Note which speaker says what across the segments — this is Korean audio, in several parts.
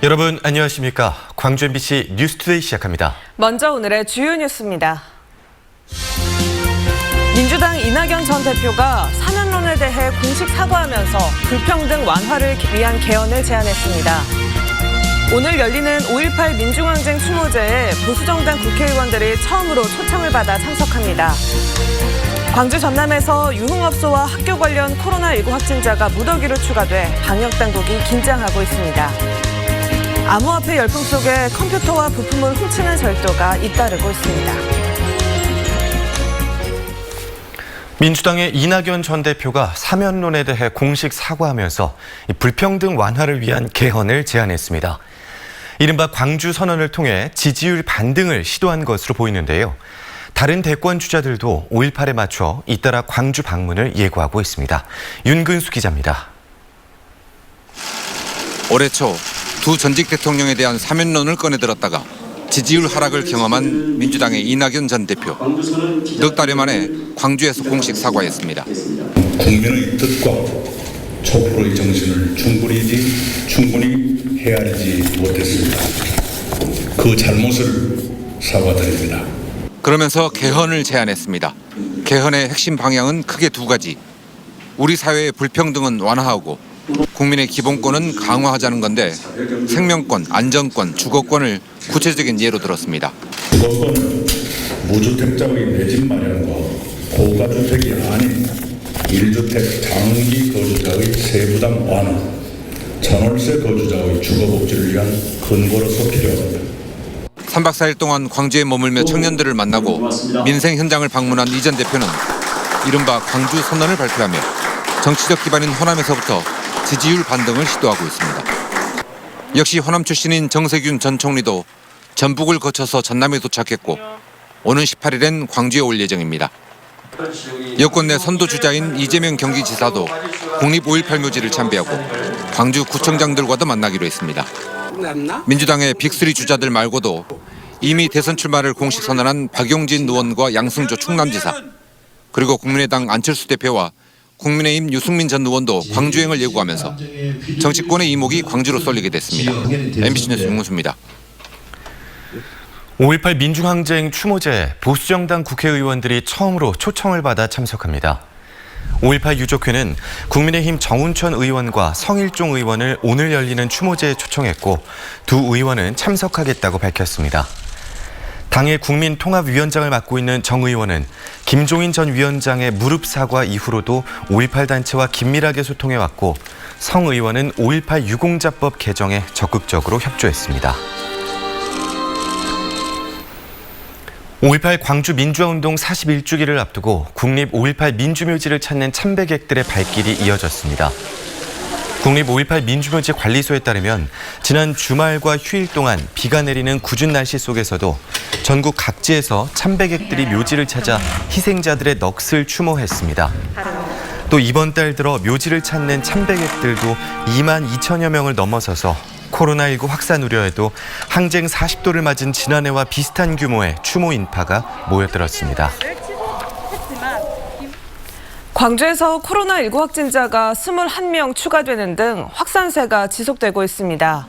Speaker 1: 여러분 안녕하십니까? 광주 MBC 뉴스투데이 시작합니다.
Speaker 2: 먼저 오늘의 주요 뉴스입니다. 민주당 이낙연 전 대표가 사면론에 대해 공식 사과하면서 불평등 완화를 위한 개헌을 제안했습니다. 오늘 열리는 5.18 민중항쟁 추모제에 보수정당 국회의원들이 처음으로 초청을 받아 참석합니다. 광주 전남에서 유흥업소와 학교 관련 코로나19 확진자가 무더기로 추가돼 방역당국이 긴장하고 있습니다. 암호화폐 열풍 속에 컴퓨터와 부품을 훔치는 절도가 잇따르고 있습니다.
Speaker 1: 민주당의 이낙연 전 대표가 사면론에 대해 공식 사과하면서 불평등 완화를 위한 개헌을 제안했습니다. 이른바 광주 선언을 통해 지지율 반등을 시도한 것으로 보이는데요. 다른 대권 주자들도 5.18에 맞춰 잇따라 광주 방문을 예고하고 있습니다. 윤근수 기자입니다.
Speaker 3: 올해 초 두 전직 대통령에 대한 사면론을 꺼내들었다가 지지율 하락을 경험한 민주당의 이낙연 전 대표. 넉 달여 만에 광주에서 공식 사과했습니다.
Speaker 4: 국민의 뜻과 촛불의 정신을 충분히 헤아리지 못했습니다. 그 잘못을 사과드립니다.
Speaker 3: 그러면서 개헌을 제안했습니다. 개헌의 핵심 방향은 크게 두 가지. 우리 사회의 불평등은 완화하고 국민의 기본권은 강화하자는 건데 생명권, 안전권, 주거권을 구체적인 예로 들었습니다.
Speaker 4: 주거권은 무주택자의 내 집 마련과 고가주택이 아닌 1주택 장기 거주자의 세부담 완화, 전월세 거주자의 주거복지를 위한 근거로서 필요합니다.
Speaker 3: 3박 4일 동안 광주에 머물며 청년들을 만나고 민생 현장을 방문한 이 전 대표는 이른바 광주 선언을 발표하며 정치적 기반인 호남에서부터 지지율 반등을 시도하고 있습니다. 역시 호남 출신인 정세균 전 총리도 전북을 거쳐서 전남에 도착했고 오는 18일엔 광주에 올 예정입니다. 여권 내 선도주자인 이재명 경기지사도 국립 5.18 묘지를 참배하고 광주 구청장들과도 만나기로 했습니다. 민주당의 빅3 주자들 말고도 이미 대선 출마를 공식 선언한 박용진 의원과 양승조 충남지사, 그리고 국민의당 안철수 대표와 국민의힘 유승민 전 의원도 광주행을 예고하면서 정치권의 이목이 광주로 쏠리게 됐습니다. MBC 뉴스 윤문수입니다.
Speaker 1: 5.18 민중항쟁 추모제에 보수정당 국회의원들이 처음으로 초청을 받아 참석합니다. 5.18 유족회는 국민의힘 정운천 의원과 성일종 의원을 오늘 열리는 추모제에 초청했고 두 의원은 참석하겠다고 밝혔습니다. 당의 국민통합위원장을 맡고 있는 정 의원은 김종인 전 위원장의 무릎 사과 이후로도 5.18 단체와 긴밀하게 소통해왔고 성 의원은 5.18 유공자법 개정에 적극적으로 협조했습니다. 5.18 광주 민주화운동 41주기를 앞두고 국립 5.18 민주묘지를 찾는 참배객들의 발길이 이어졌습니다. 국립 5.18 민주묘지 관리소에 따르면 지난 주말과 휴일 동안 비가 내리는 궂은 날씨 속에서도 전국 각지에서 참배객들이 묘지를 찾아 희생자들의 넋을 추모했습니다. 또 이번 달 들어 묘지를 찾는 참배객들도 2만 2천여 명을 넘어서서 코로나19 확산 우려에도 항쟁 40도를 맞은 지난해와 비슷한 규모의 추모 인파가 모여들었습니다.
Speaker 2: 광주에서 코로나19 확진자가 21명 추가되는 등 확산세가 지속되고 있습니다.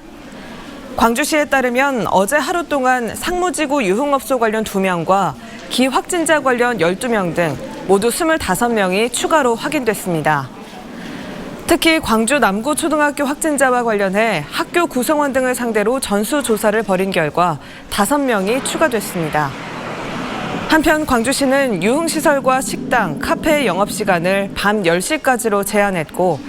Speaker 2: 광주시에 따르면 어제 하루 동안 상무지구 유흥업소 관련 2명과 기확진자 관련 12명 등 모두 25명이 추가로 확인됐습니다. 특히 광주 남구초등학교 확진자와 관련해 학교 구성원 등을 상대로 전수조사를 벌인 결과 5명이 추가됐습니다. 한편 광주시는 유흥시설과 식당, 카페의 영업시간을 밤 10시까지로 제한했고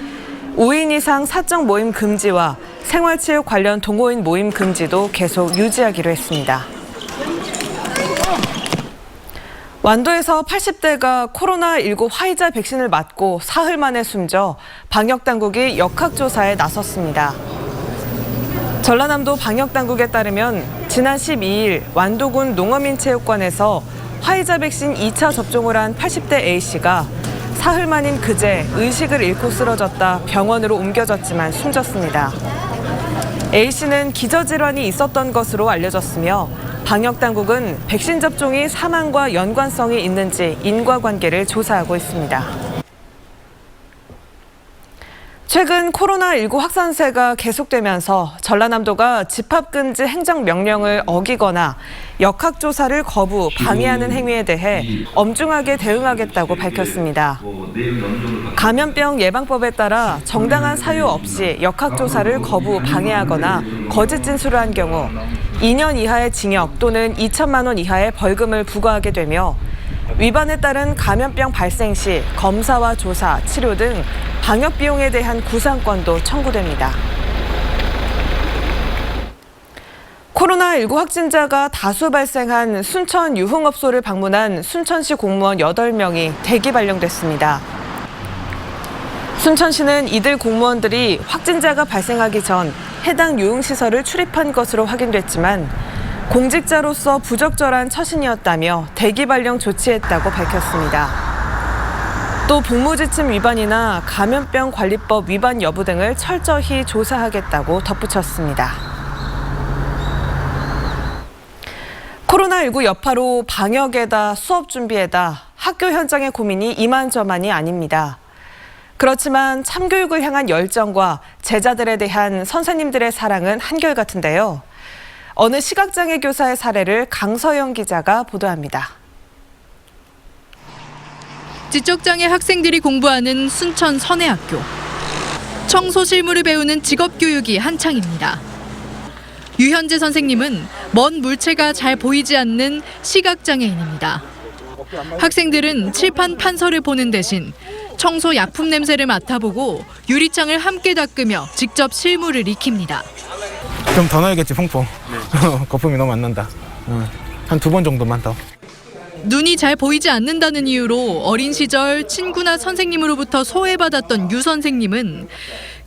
Speaker 2: 5인 이상 사적 모임 금지와 생활체육 관련 동호인 모임 금지도 계속 유지하기로 했습니다. 완도에서 80대가 코로나19 화이자 백신을 맞고 사흘 만에 숨져 방역당국이 역학조사에 나섰습니다. 전라남도 방역당국에 따르면 지난 12일 완도군 농어민체육관에서 화이자 백신 2차 접종을 한 80대 A씨가 사흘 만인 그제 의식을 잃고 쓰러졌다 병원으로 옮겨졌지만 숨졌습니다. A씨는 기저질환이 있었던 것으로 알려졌으며 방역당국은 백신 접종이 사망과 연관성이 있는지 인과관계를 조사하고 있습니다. 최근 코로나19 확산세가 계속되면서 전라남도가 집합금지 행정명령을 어기거나 역학조사를 거부, 방해하는 행위에 대해 엄중하게 대응하겠다고 밝혔습니다. 감염병 예방법에 따라 정당한 사유 없이 역학조사를 거부, 방해하거나 거짓 진술을 한 경우 2년 이하의 징역 또는 2천만 원 이하의 벌금을 부과하게 되며 위반에 따른 감염병 발생 시 검사와 조사, 치료 등 방역 비용에 대한 구상권도 청구됩니다. 코로나19 확진자가 다수 발생한 순천 유흥업소를 방문한 순천시 공무원 8명이 대기 발령됐습니다. 순천시는 이들 공무원들이 확진자가 발생하기 전 해당 유흥시설을 출입한 것으로 확인됐지만 공직자로서 부적절한 처신이었다며 대기 발령 조치했다고 밝혔습니다. 또 복무지침 위반이나 감염병 관리법 위반 여부 등을 철저히 조사하겠다고 덧붙였습니다. 코로나19 여파로 방역에다 수업 준비에다 학교 현장의 고민이 이만저만이 아닙니다. 그렇지만 참교육을 향한 열정과 제자들에 대한 선생님들의 사랑은 한결같은데요. 어느 시각장애 교사의 사례를 강서영 기자가 보도합니다.
Speaker 5: 지적장애 학생들이 공부하는 순천 선해학교. 청소 실무를 배우는 직업교육이 한창입니다. 유현재 선생님은 먼 물체가 잘 보이지 않는 시각장애인입니다. 학생들은 칠판 판서를 보는 대신 청소 약품 냄새를 맡아보고 유리창을 함께 닦으며 직접 실무를 익힙니다.
Speaker 6: 좀 더 넣어야겠지, 퐁퐁. 거품이 너무 안 난다. 한 2번 정도만 더.
Speaker 5: 눈이 잘 보이지 않는다는 이유로 어린 시절 친구나 선생님으로부터 소외받았던 유 선생님은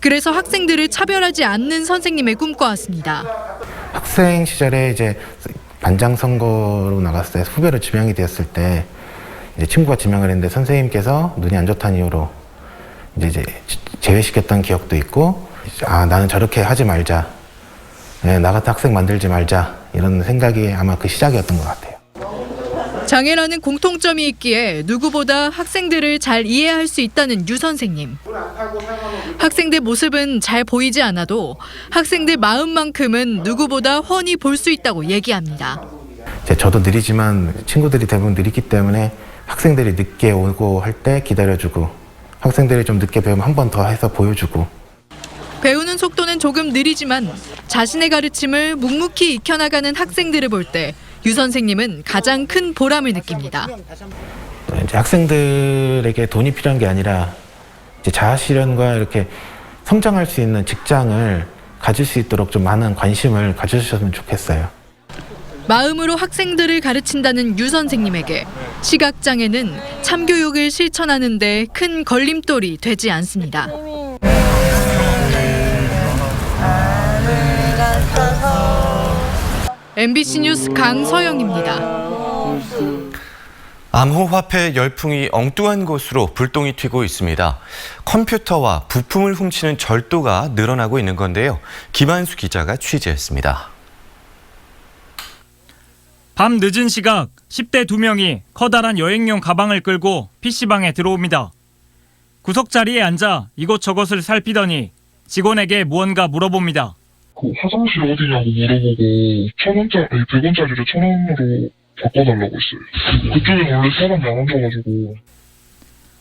Speaker 5: 그래서 학생들을 차별하지 않는 선생님을 꿈꿔왔습니다.
Speaker 6: 학생 시절에 이제 반장 선거로 나갔을 때 후배로 지명이 되었을 때 이제 친구가 지명을 했는데 선생님께서 눈이 안 좋다는 이유로 이제 제외시켰던 기억도 있고, 아, 나는 저렇게 하지 말자. 네, 나 같은 학생 만들지 말자. 이런 생각이 아마 그 시작이었던 것 같아요.
Speaker 5: 장애라는 공통점이 있기에 누구보다 학생들을 잘 이해할 수 있다는 유 선생님. 학생들 모습은 잘 보이지 않아도 학생들 마음만큼은 누구보다 훤히 볼 수 있다고 얘기합니다.
Speaker 6: 저도 느리지만 친구들이 대부분 느리기 때문에 학생들이 늦게 오고 할 때 기다려주고, 학생들이 좀 늦게 배우면 한 번 더 해서 보여주고.
Speaker 5: 배우는 속도는 조금 느리지만 자신의 가르침을 묵묵히 익혀나가는 학생들을 볼 때 유 선생님은 가장 큰 보람을 느낍니다.
Speaker 6: 이제 학생들에게 돈이 필요한 게 아니라 이제 자아실현과 이렇게 성장할 수 있는 직장을 가질 수 있도록 좀 많은 관심을 가져주셨으면 좋겠어요.
Speaker 5: 마음으로 학생들을 가르친다는 유 선생님에게 시각장애는 참교육을 실천하는 데 큰 걸림돌이 되지 않습니다. MBC 뉴스 강서영입니다.
Speaker 1: 암호화폐 열풍이 엉뚱한 곳으로 불똥이 튀고 있습니다. 컴퓨터와 부품을 훔치는 절도가 늘어나고 있는 건데요. 김한수 기자가 취재했습니다.
Speaker 7: 밤 늦은 시각 10대 2명이 커다란 여행용 가방을 끌고 PC방에 들어옵니다. 구석 자리에 앉아 이것저것을 살피더니 직원에게 무언가 물어봅니다.
Speaker 8: 그 화장실 어디냐고 물어보고 1,000원짜리, 100원짜리를 1,000원으로 바꿔달라고 했어요. 그쪽에 원래 사람이 안 앉아가지고.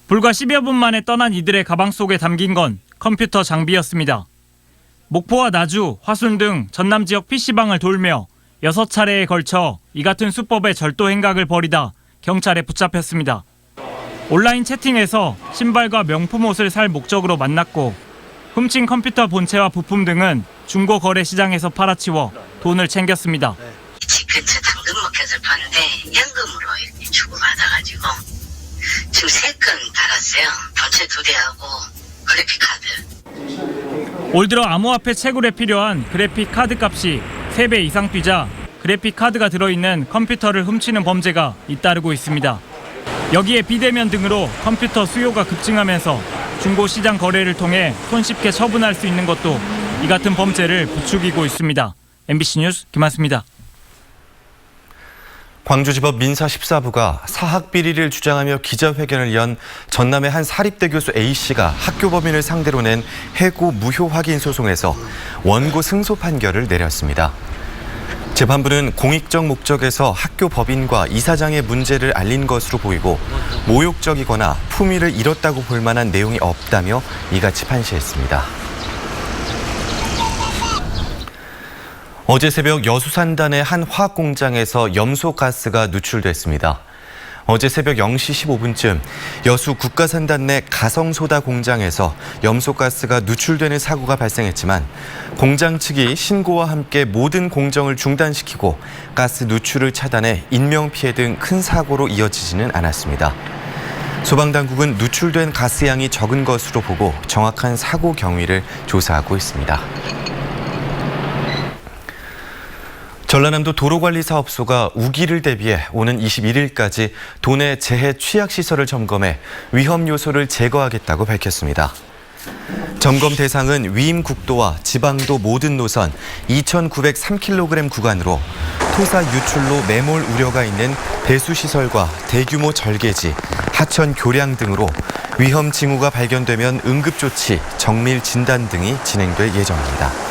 Speaker 7: 불과 10여 분 만에 떠난 이들의 가방 속에 담긴 건 컴퓨터 장비였습니다. 목포와 나주, 화순 등 전남 지역 PC방을 돌며 6차례에 걸쳐 이 같은 수법의 절도 행각을 벌이다 경찰에 붙잡혔습니다. 온라인 채팅에서 신발과 명품 옷을 살 목적으로 만났고 훔친 컴퓨터 본체와 부품 등은 중고 거래 시장에서 팔아치워 돈을 챙겼습니다.
Speaker 9: 집 근처 당근마켓을 파는데 현금으로 이렇게 주고받아가지고 지금 3건 달았어요. 본체 2대하고 그래픽 카드.
Speaker 7: 올 들어 암호화폐 채굴에 필요한 그래픽 카드 값이 3배 이상 뛰자 그래픽 카드가 들어있는 컴퓨터를 훔치는 범죄가 잇따르고 있습니다. 여기에 비대면 등으로 컴퓨터 수요가 급증하면서 중고 시장 거래를 통해 손쉽게 처분할 수 있는 것도 이 같은 범죄를 부추기고 있습니다. MBC 뉴스 김한수입니다.
Speaker 1: 광주지법 민사 14부가 사학 비리를 주장하며 기자회견을 연 전남의 한 사립대 교수 A씨가 학교 법인을 상대로 낸 해고 무효 확인 소송에서 원고 승소 판결을 내렸습니다. 재판부는 공익적 목적에서 학교 법인과 이사장의 문제를 알린 것으로 보이고 모욕적이거나 품위를 잃었다고 볼 만한 내용이 없다며 이같이 판시했습니다. 어제 새벽 여수산단의 한 화학공장에서 염소가스가 누출됐습니다. 어제 새벽 0시 15분쯤 여수 국가산단 내 가성소다 공장에서 염소가스가 누출되는 사고가 발생했지만 공장 측이 신고와 함께 모든 공정을 중단시키고 가스 누출을 차단해 인명피해 등 큰 사고로 이어지지는 않았습니다. 소방당국은 누출된 가스양이 적은 것으로 보고 정확한 사고 경위를 조사하고 있습니다. 전라남도 도로관리사업소가 우기를 대비해 오는 21일까지 도내 재해 취약시설을 점검해 위험 요소를 제거하겠다고 밝혔습니다. 점검 대상은 위임국도와 지방도 모든 노선 2,903km 구간으로 토사 유출로 매몰 우려가 있는 배수시설과 대규모 절개지, 하천 교량 등으로 위험 징후가 발견되면 응급조치, 정밀 진단 등이 진행될 예정입니다.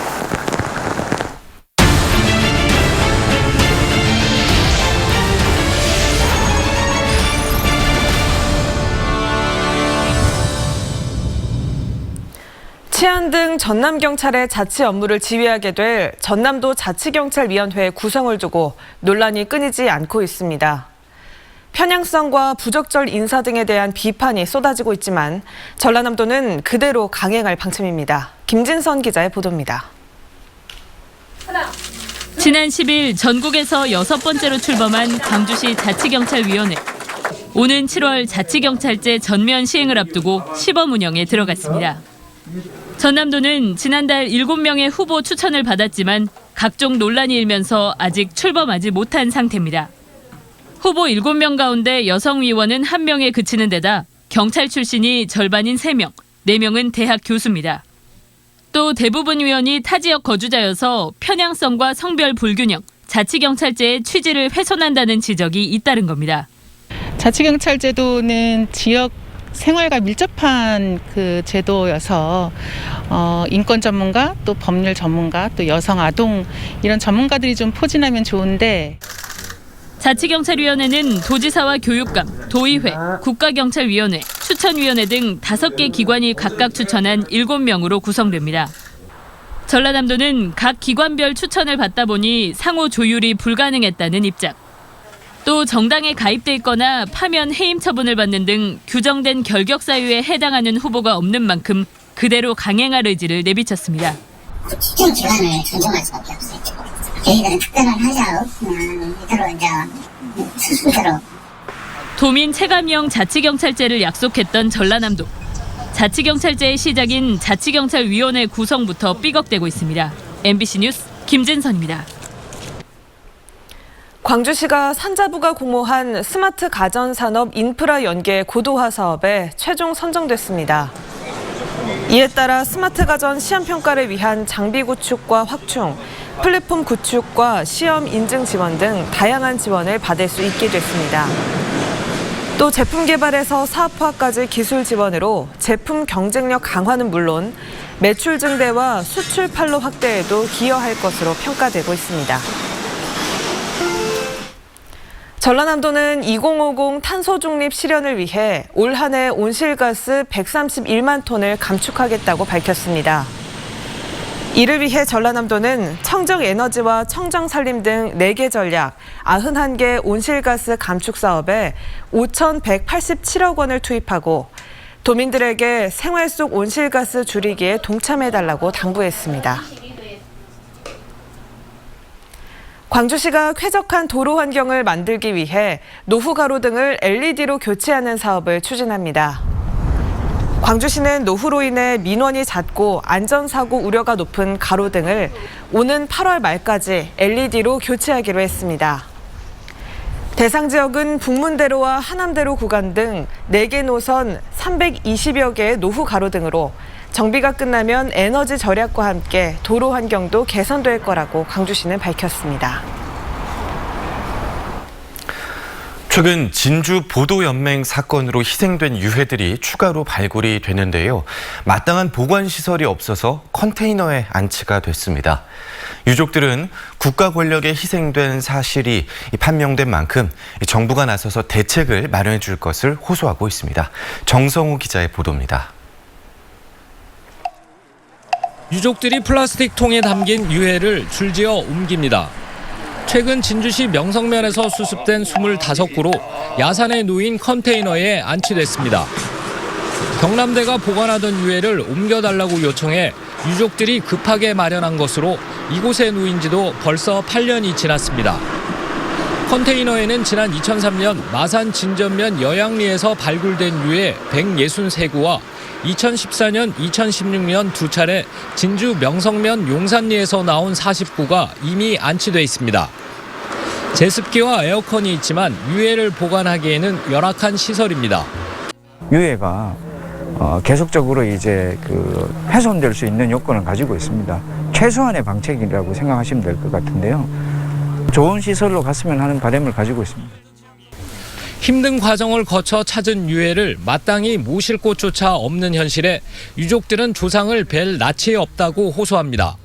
Speaker 2: 치안 등 전남경찰의 자치 업무를 지휘하게 될 전남도 자치경찰위원회 구성을 두고 논란이 끊이지 않고 있습니다. 편향성과 부적절 인사 등에 대한 비판이 쏟아지고 있지만 전라남도는 그대로 강행할 방침입니다. 김진선 기자의 보도입니다.
Speaker 10: 지난 10일 전국에서 6번째로 출범한 광주시 자치경찰위원회. 오는 7월 자치경찰제 전면 시행을 앞두고 시범 운영에 들어갔습니다. 전남도는 지난달 7명의 후보 추천을 받았지만 각종 논란이 일면서 아직 출범하지 못한 상태입니다. 후보 7명 가운데 여성 위원은 1명에 그치는 데다 경찰 출신이 절반인 3명, 4명은 대학 교수입니다. 또 대부분 위원이 타 지역 거주자여서 편향성과 성별 불균형, 자치경찰제의 취지를 훼손한다는 지적이 잇따른 겁니다.
Speaker 11: 자치경찰제도는 지역 생활과 밀접한 그 제도여서 인권 전문가, 또 법률 전문가, 또 여성 아동 이런 전문가들이 좀 포진하면 좋은데
Speaker 10: 자치경찰위원회는 도지사와 교육감, 도의회, 국가경찰위원회, 추천위원회 등 5개 기관이 각각 추천한 7명으로 구성됩니다. 전라남도는 각 기관별 추천을 받다 보니 상호 조율이 불가능했다는 입장. 또 정당에 가입돼 있거나 파면 해임 처분을 받는 등 규정된 결격 사유에 해당하는 후보가 없는 만큼 그대로 강행할 의지를 내비쳤습니다.
Speaker 9: 추천 기간을 존중할 수밖에 없어요. 저희들은 특별한 하자 없으면 이대로 이제 순서대로.
Speaker 10: 도민 체감형 자치경찰제를 약속했던 전라남도. 자치경찰제의 시작인 자치경찰위원회 구성부터 삐걱대고 있습니다. MBC 뉴스 김진선입니다.
Speaker 2: 광주시가 산자부가 공모한 스마트 가전산업 인프라 연계 고도화 사업에 최종 선정됐습니다. 이에 따라 스마트 가전 시험평가를 위한 장비 구축과 확충, 플랫폼 구축과 시험 인증 지원 등 다양한 지원을 받을 수 있게 됐습니다. 또 제품 개발에서 사업화까지 기술 지원으로 제품 경쟁력 강화는 물론 매출 증대와 수출 판로 확대에도 기여할 것으로 평가되고 있습니다. 전라남도는 2050 탄소 중립 실현을 위해 올 한 해 온실가스 131만 톤을 감축하겠다고 밝혔습니다. 이를 위해 전라남도는 청정에너지와 청정산림 등 4개 전략, 91개 온실가스 감축 사업에 5,187억 원을 투입하고 도민들에게 생활 속 온실가스 줄이기에 동참해달라고 당부했습니다. 광주시가 쾌적한 도로 환경을 만들기 위해 노후 가로등을 LED로 교체하는 사업을 추진합니다. 광주시는 노후로 인해 민원이 잦고 안전사고 우려가 높은 가로등을 오는 8월 말까지 LED로 교체하기로 했습니다. 대상 지역은 북문대로와 하남대로 구간 등 4개 노선 320여 개의 노후 가로등으로 정비가 끝나면 에너지 절약과 함께 도로 환경도 개선될 거라고 광주시는 밝혔습니다.
Speaker 1: 최근 진주 보도연맹 사건으로 희생된 유해들이 추가로 발굴이 됐는데요. 마땅한 보관시설이 없어서 컨테이너에 안치가 됐습니다. 유족들은 국가 권력에 희생된 사실이 판명된 만큼 정부가 나서서 대책을 마련해 줄 것을 호소하고 있습니다. 정성우 기자의 보도입니다.
Speaker 12: 유족들이 플라스틱 통에 담긴 유해를 줄지어 옮깁니다. 최근 진주시 명성면에서 수습된 25구로 야산에 놓인 컨테이너에 안치됐습니다. 경남대가 보관하던 유해를 옮겨달라고 요청해 유족들이 급하게 마련한 것으로 이곳에 놓인 지도 벌써 8년이 지났습니다. 컨테이너에는 지난 2003년 마산 진전면 여양리에서 발굴된 유해 163구와 2014년, 2016년 두 차례 진주 명성면 용산리에서 나온 40구가 이미 안치돼 있습니다. 제습기와 에어컨이 있지만 유해를 보관하기에는 열악한 시설입니다.
Speaker 13: 유해가 계속적으로 이제 훼손될 수 있는 요건을 가지고 있습니다. 최소한의 방책이라고 생각하시면 될 것 같은데요. 좋은 시설로 갔으면 하는 바람을 가지고 있습니다.
Speaker 12: 힘든 과정을 거쳐 찾은 유해를 마땅히 모실 곳조차 없는 현실에 유족들은 조상을 뵐 낯이 없다고 호소합니다.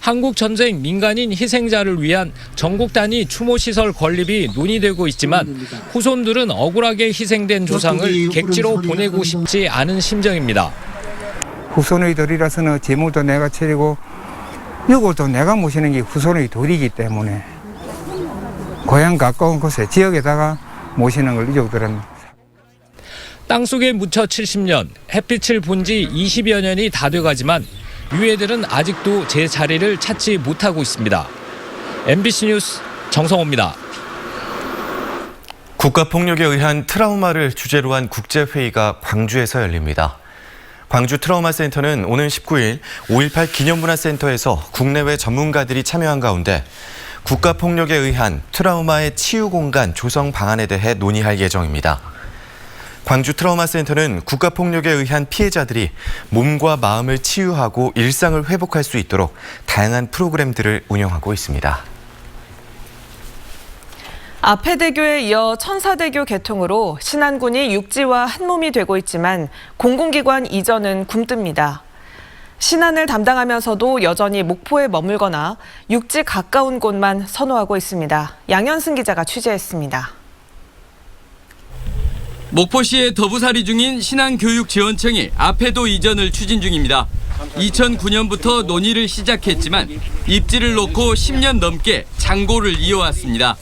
Speaker 12: 한국전쟁 민간인 희생자를 위한 전국 단위 추모시설 건립이 논의되고 있지만 후손들은 억울하게 희생된 조상을 객지로 보내고 싶지 않은 심정입니다.
Speaker 13: 후손의 덜이라서는 제물도 내가 차리고 이것도 내가 모시는 게 후손의 덜이기 때문에 고향 가까운 곳에 지역에다가 모시는 걸 유족들은.
Speaker 12: 땅속에 묻혀 70년, 햇빛을 본 지 20여 년이 다 돼가지만 유해들은 아직도 제 자리를 찾지 못하고 있습니다. MBC 뉴스 정성호입니다.
Speaker 1: 국가폭력에 의한 트라우마를 주제로 한 국제회의가 광주에서 열립니다. 광주 트라우마 센터는 오는 19일 5.18 기념문화센터에서 국내외 전문가들이 참여한 가운데 국가폭력에 의한 트라우마의 치유 공간 조성 방안에 대해 논의할 예정입니다. 광주 트라우마 센터는 국가폭력에 의한 피해자들이 몸과 마음을 치유하고 일상을 회복할 수 있도록 다양한 프로그램들을 운영하고 있습니다.
Speaker 2: 아페대교에 이어 천사대교 개통으로 신안군이 육지와 한몸이 되고 있지만 공공기관 이전은 굼뜹니다. 신안을 담당하면서도 여전히 목포에 머물거나 육지 가까운 곳만 선호하고 있습니다. 양현승 기자가 취재했습니다.
Speaker 14: 목포시의 더부살이 중인 신안교육지원청이 아페도 이전을 추진 중입니다. 2009년부터 논의를 시작했지만 입지를 놓고 10년 넘게 장고를 이어왔습니다.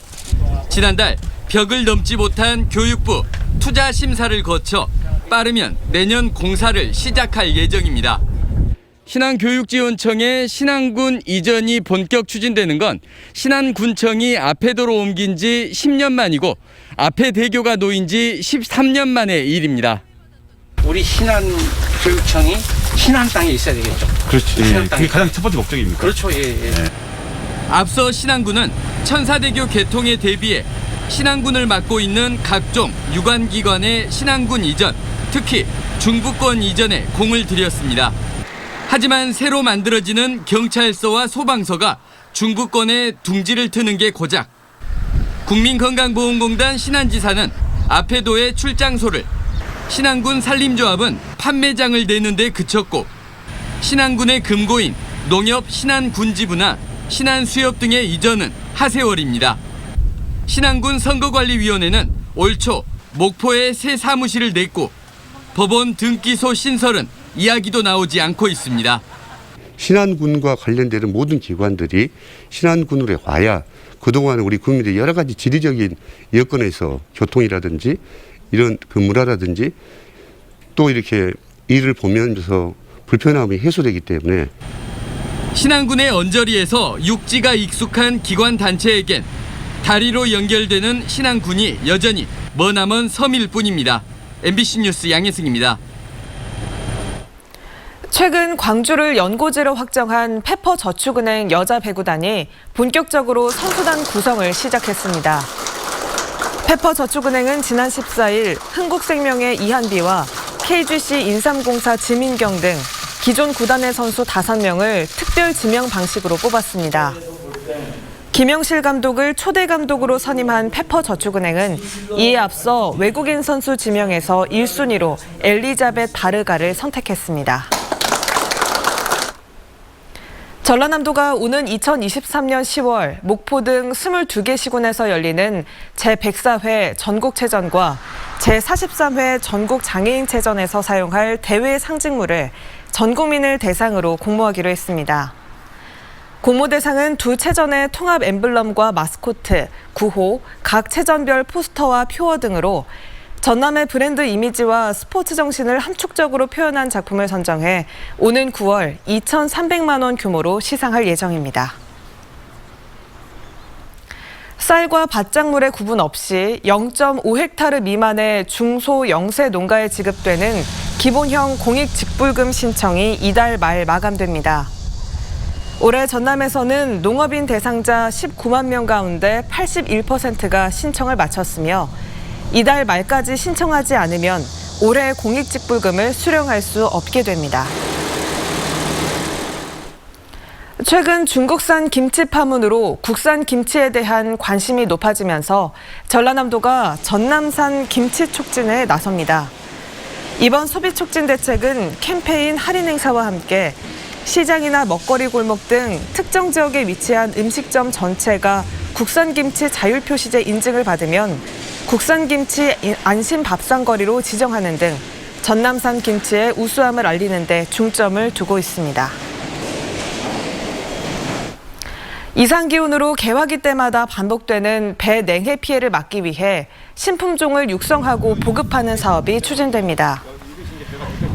Speaker 14: 지난달 벽을 넘지 못한 교육부 투자 심사를 거쳐 빠르면 내년 공사를 시작할 예정입니다. 신안교육지원청의 신안군 이전이 본격 추진되는 건 신안군청이 아페도로 옮긴 지 10년 만이고 아페대교가 놓인 지 13년 만의 일입니다.
Speaker 15: 우리 신안교육청이 신안 땅에 있어야 되겠죠.
Speaker 16: 그렇지. 그게 가장 첫 번째 목적입니까?
Speaker 15: 그렇죠. 예.
Speaker 16: 네.
Speaker 14: 앞서 신안군은 천사대교 개통에 대비해 신안군을 맡고 있는 각종 유관기관의 신안군 이전, 특히 중부권 이전에 공을 들였습니다. 하지만 새로 만들어지는 경찰서와 소방서가 중부권에 둥지를 트는 게 고작. 국민건강보험공단 신안지사는 아페도의 출장소를, 신안군 산림조합은 판매장을 내는 데 그쳤고 신안군의 금고인 농협 신안군지부나 신안수협 등의 이전은 하세월입니다. 신안군 선거관리위원회는 올 초 목포에 새 사무실을 냈고 법원 등기소 신설은 이야기도 나오지 않고 있습니다.
Speaker 17: 신안군과 관련되는 모든 기관들이 신안군으로 와야 그동안 우리 국민들이 여러 가지 지리적인 여건에서 교통이라든지 이런 문화라든지 또 이렇게 일을 보면서 불편함이 해소되기 때문에
Speaker 14: 신안군의 언저리에서 육지가 익숙한 기관 단체에겐 다리로 연결되는 신안군이 여전히 머나먼 섬일 뿐입니다. MBC 뉴스 양혜승입니다.
Speaker 2: 최근 광주를 연고지로 확정한 페퍼저축은행 여자 배구단이 본격적으로 선수단 구성을 시작했습니다. 페퍼저축은행은 지난 14일 흥국생명의 이한비와 KGC 인삼공사 지민경 등 기존 구단의 선수 5명을 특별 지명 방식으로 뽑았습니다. 김영실 감독을 초대 감독으로 선임한 페퍼저축은행은 이에 앞서 외국인 선수 지명에서 1순위로 엘리자벳 바르가를 선택했습니다. 전라남도가 오는 2023년 10월 목포 등 22개 시군에서 열리는 제104회 전국체전과 제43회 전국장애인체전에서 사용할 대회 상징물을 전 국민을 대상으로 공모하기로 했습니다. 공모 대상은 두 체전의 통합 엠블럼과 마스코트, 구호, 각 체전별 포스터와 표어 등으로 전남의 브랜드 이미지와 스포츠 정신을 함축적으로 표현한 작품을 선정해 오는 9월 2,300만 원 규모로 시상할 예정입니다. 쌀과 밭작물의 구분 없이 0.5헥타르 미만의 중소 영세 농가에 지급되는 기본형 공익직불금 신청이 이달 말 마감됩니다. 올해 전남에서는 농업인 대상자 19만 명 가운데 81%가 신청을 마쳤으며 이달 말까지 신청하지 않으면 올해 공익직불금을 수령할 수 없게 됩니다. 최근 중국산 김치 파문으로 국산 김치에 대한 관심이 높아지면서 전라남도가 전남산 김치 촉진에 나섭니다. 이번 소비 촉진 대책은 캠페인 할인 행사와 함께 시장이나 먹거리 골목 등 특정 지역에 위치한 음식점 전체가 국산김치 자율표시제 인증을 받으면 국산김치 안심밥상거리로 지정하는 등 전남산 김치의 우수함을 알리는 데 중점을 두고 있습니다. 이상기온으로 개화기 때마다 반복되는 배 냉해 피해를 막기 위해 신품종을 육성하고 보급하는 사업이 추진됩니다.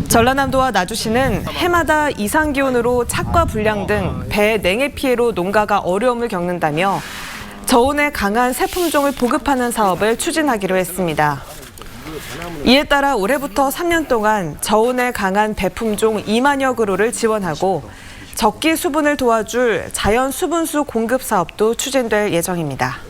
Speaker 2: 전라남도와 나주시는 해마다 이상기온으로 착과 불량 등 배 냉해 피해로 농가가 어려움을 겪는다며 저온에 강한 새 품종을 보급하는 사업을 추진하기로 했습니다. 이에 따라 올해부터 3년 동안 저온에 강한 배품종 2만여 그루를 지원하고 적기 수분을 도와줄 자연 수분수 공급 사업도 추진될 예정입니다.